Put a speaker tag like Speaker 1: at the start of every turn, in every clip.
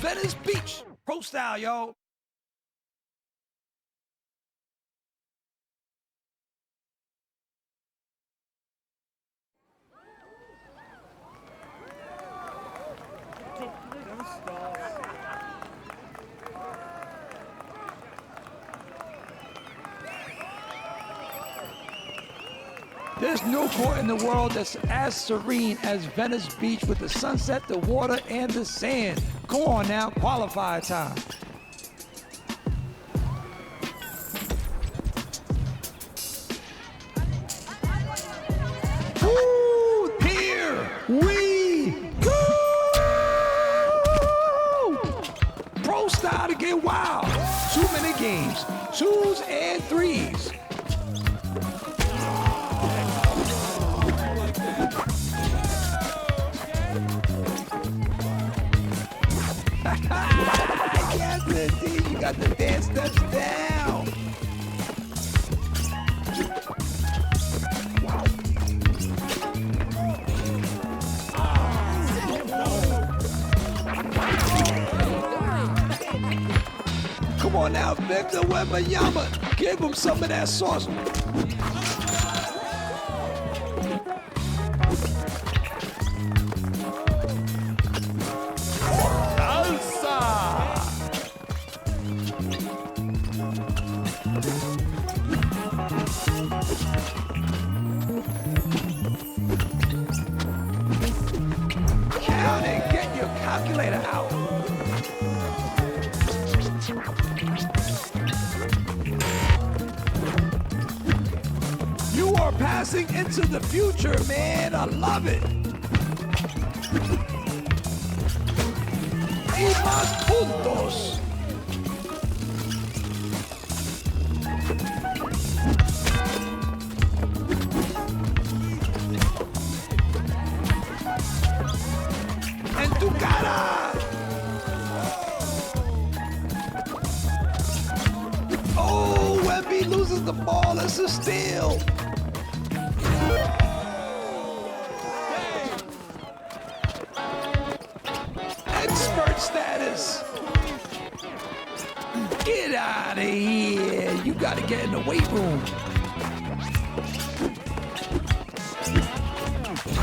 Speaker 1: Venice Beach. Pro style, yo. There's no court in the world that's as serene as Venice Beach with the sunset, the water, and the sand. Come on now, qualifier time. Ooh, here we go! Pro style to get wild. Too many games, 2s and 3s. Yes, indeed, you got the dance steps down. Come on now, Victor Wembanyama. Give him some of that sauce. Count and get your calculator out. You are passing into the future, man. I love it. Y más puntos. En tu cara. Oh, Wemby loses the ball. It's a steal. Expert status. Get out of here. You got to get in the weight room.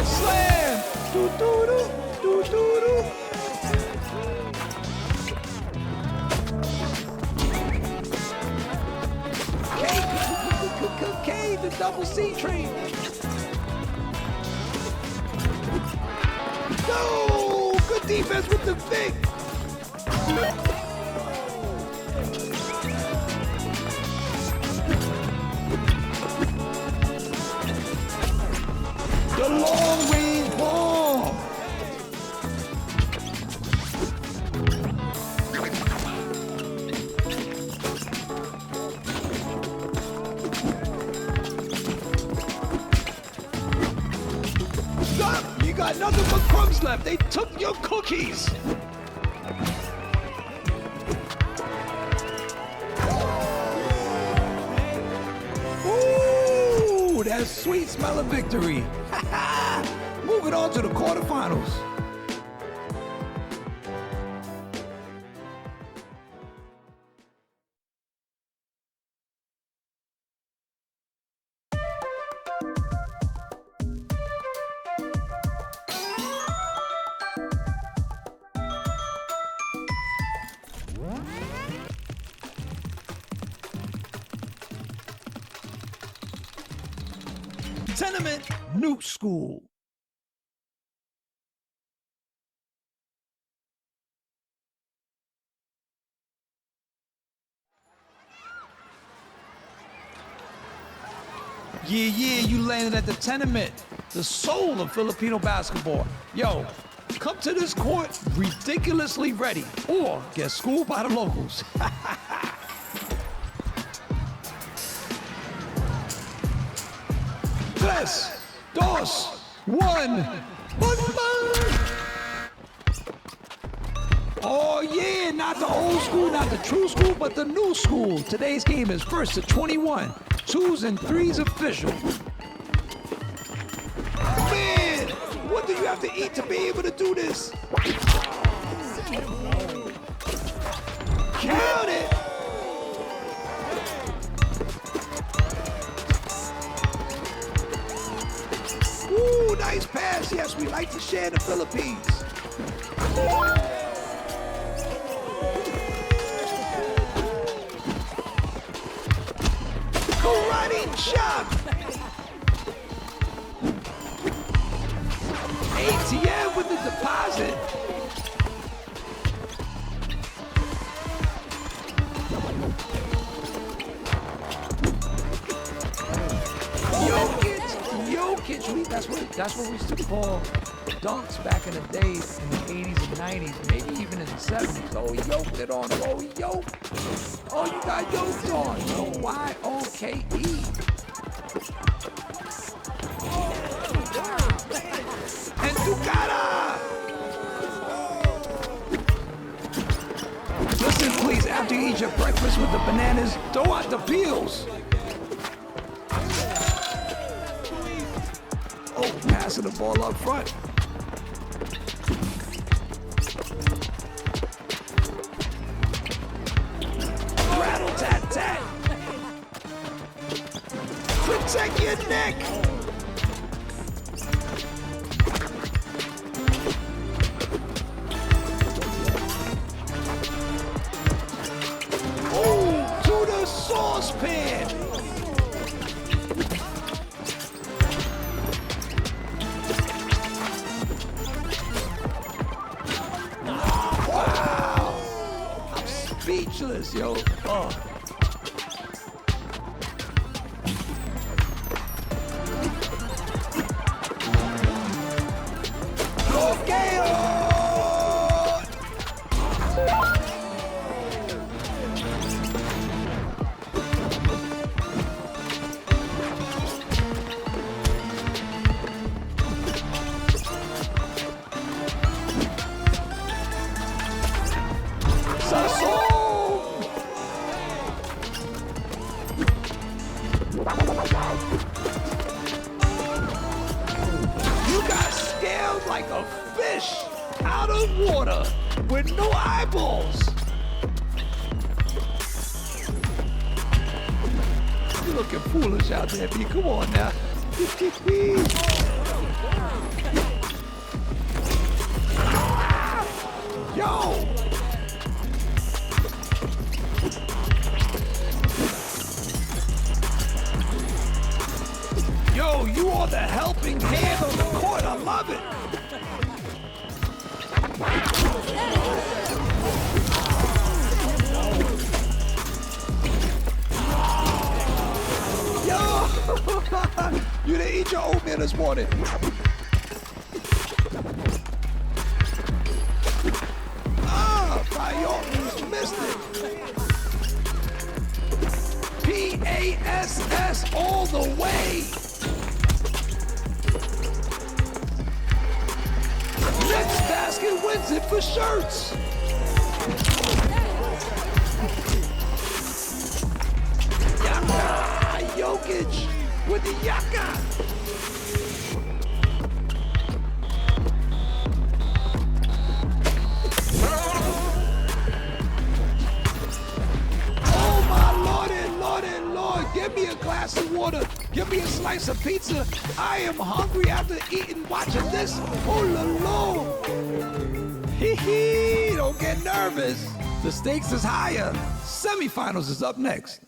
Speaker 1: Slam. Do-do-do. Do-do-do. K, the double C train. No! Good defense with the fake. The long range bomb. Stop! You got nothing but crumbs left. They took your cookies. Ooh, that sweet smell of victory. Moving on to the quarterfinals. Tenement New School. Yeah, you landed at the Tenement, the soul of Filipino basketball. Yo, come to this court ridiculously ready or get schooled by the locals. Tres, dos, one, Oh yeah, not the old school, not the true school, but the new school. Today's game is 1st to 21. 2s and 3s official. Man, what do you have to eat to be able to do this? Count it. Ooh, nice pass. Yes, we like to share in the Philippines. Karate chop. ATM with the deposit. Jokic, that's what we used to call dunks back in the days in the 80s and 90s, maybe even in the 70s. Oh, he yoked it on. Oh, he yoked. Oh, you got yoked on. So Y-O-K-E. And Ducata. Listen, please, after you eat your breakfast with the bananas, throw out the peels. Oh, passing the ball up front. Rattle tat tat. Protect your neck. Oh, to the saucepan. Speechless, yo. Oh. You got scaled like a fish out of water with no eyeballs. You're looking foolish out there, B. Come on now. Yo! Yo, you are the helping hand on the court. I love it. Yo! You didn't eat your oatmeal this morning. Fire missed it. PASS all the way. Next basket wins it for shirts. Yaka! Jokic with the yaka. Oh my Lord and Lord and Lord, give me a glass of water. Give me a slice of pizza. I am hungry after eating, watching this. Oh la la. Hee hee, don't get nervous. The stakes is higher. Semifinals is up next.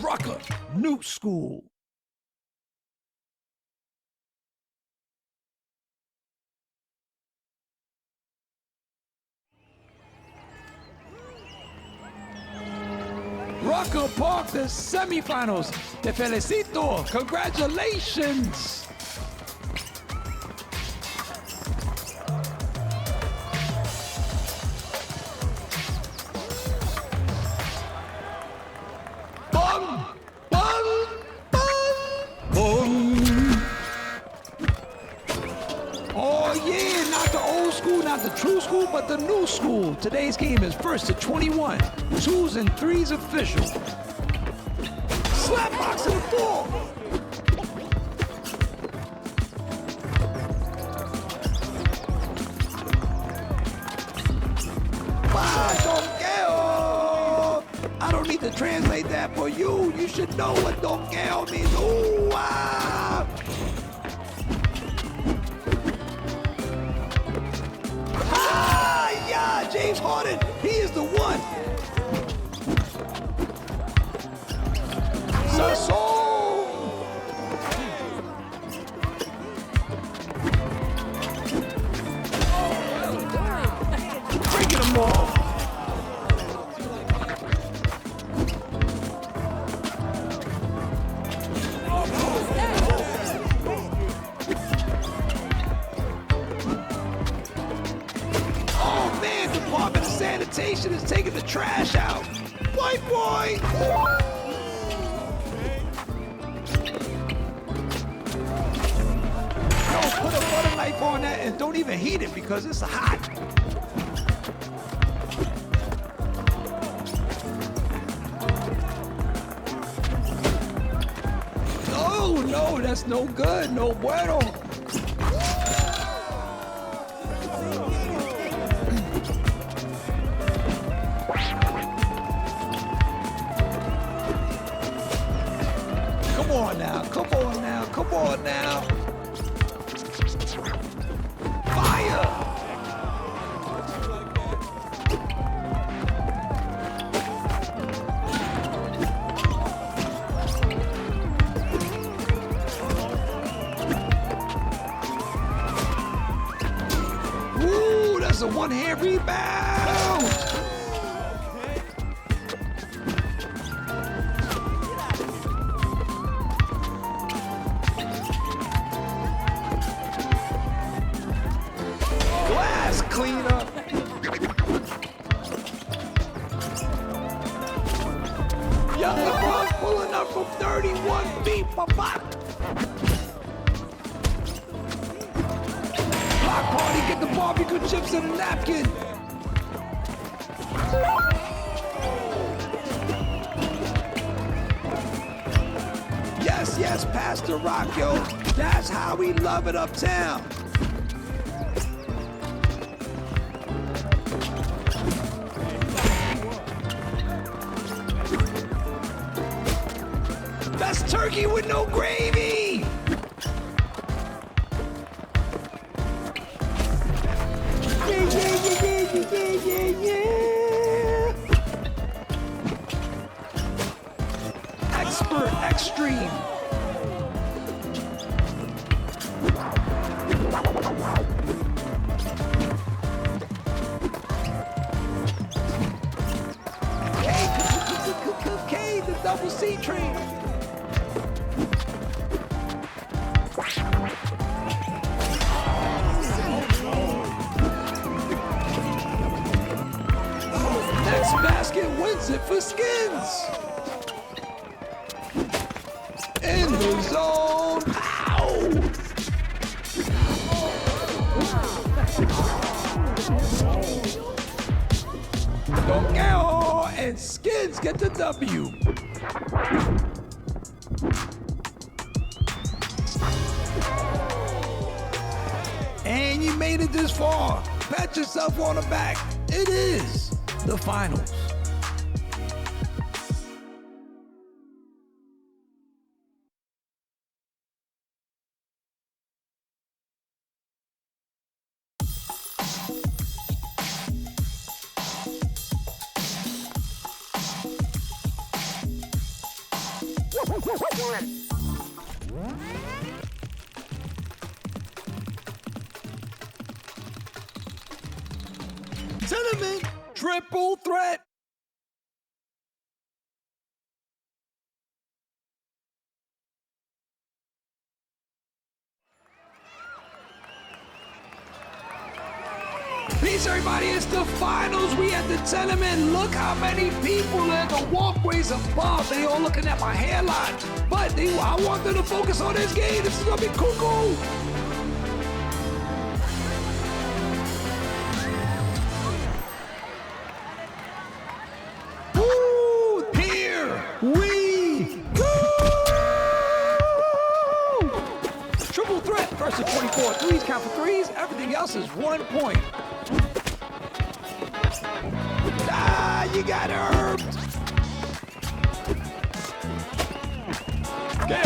Speaker 1: Rucker, new school. Rucker Park, the semifinals. Te felicito. Congratulations. school, but the new school. Today's game is 1st to 21. 2s and 3s official. Slap box to the ball. I don't need to translate that for you. You should know what donqueo means. Ooh, ah. Ah, yeah, James Harden. He is the one. Breaking them off. Sanitation is taking the trash out. White boy! No, put a butter knife on that and don't even heat it because it's hot. Oh, no, that's no good. No bueno. Come on now, come on now, come on now. Fire! Ooh, that's a one-hand rebound! Cleaner. Young LeBron pulling up from 31 feet. Block party, get the barbecue chips and a napkin. Yes, yes, Pastor Rock, yo. That's how we love it uptown. That's turkey with no gravy! Yeah, yeah, yeah, yeah, yeah, yeah. Expert extreme. K, the double C train. Next basket wins it for Skins. In the zone. Ow! Donqueo and Skins get the W. And you made it this far. Pat yourself on the back. It is the finals. Cinnamon triple threat. Peace, everybody. It's the finals. We at the tenement. Look how many people in the walkways above. They all looking at my hairline. But I want them to focus on this game. This is going to be cuckoo. 4 threes, count for threes. Everything else is 1 point. Ah, you got herbed. Que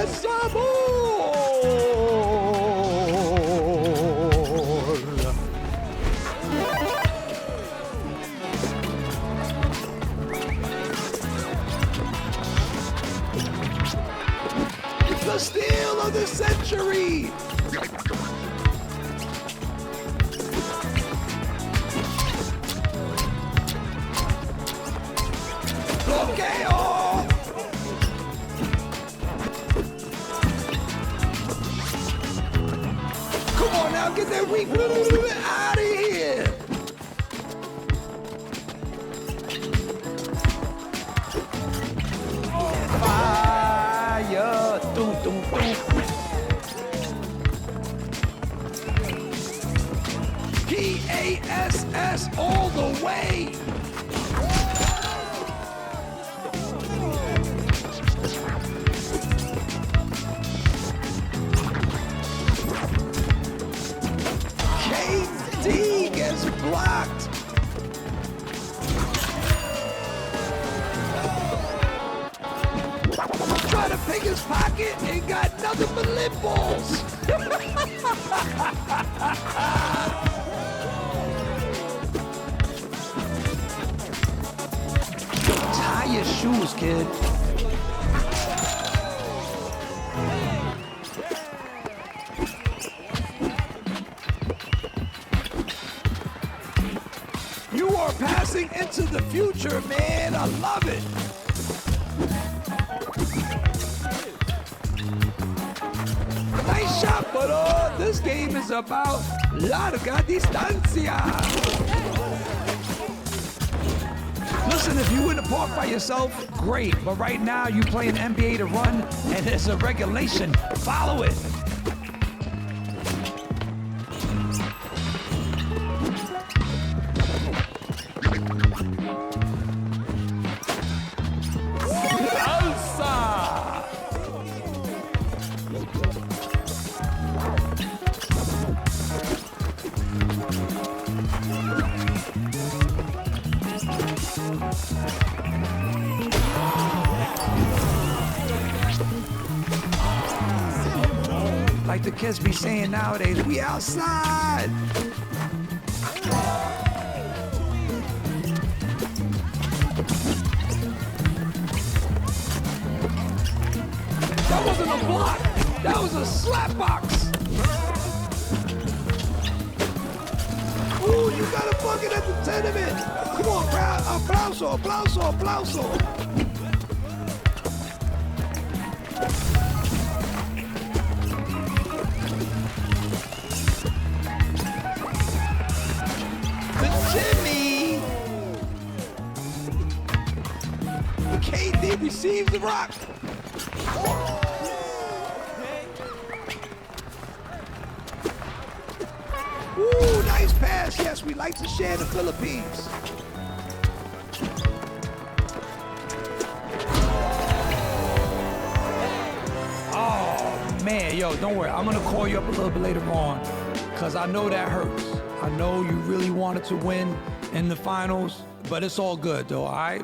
Speaker 1: sabor! The steal of the century! Bloqueo! Come on now, get that weak out of here! Fire! Doom, doom, doom. PASS all the way! KD gets blocked! Try to pick his pocket and got nothing but lip balls! Tie your shoes, kid. You are passing into the future, man. I love it. Nice shot, but this game is about larga distancia. Listen, if you win the park by yourself, great. But right now, you play an NBA to run, and it's a regulation. Follow it. Like the kids be saying nowadays, we outside. That wasn't a block. That was a slap box. Ooh, you got a bucket at the tenement. Come on, Brown. Aplauso, aplauso, aplauso. Jimmy! KD receives the rock. Ooh, nice pass. Yes, we like to share the Philippines. Oh, man. Yo, don't worry. I'm going to call you up a little bit later on because I know that hurts. I know you really wanted to win in the finals, but it's all good, though, all right?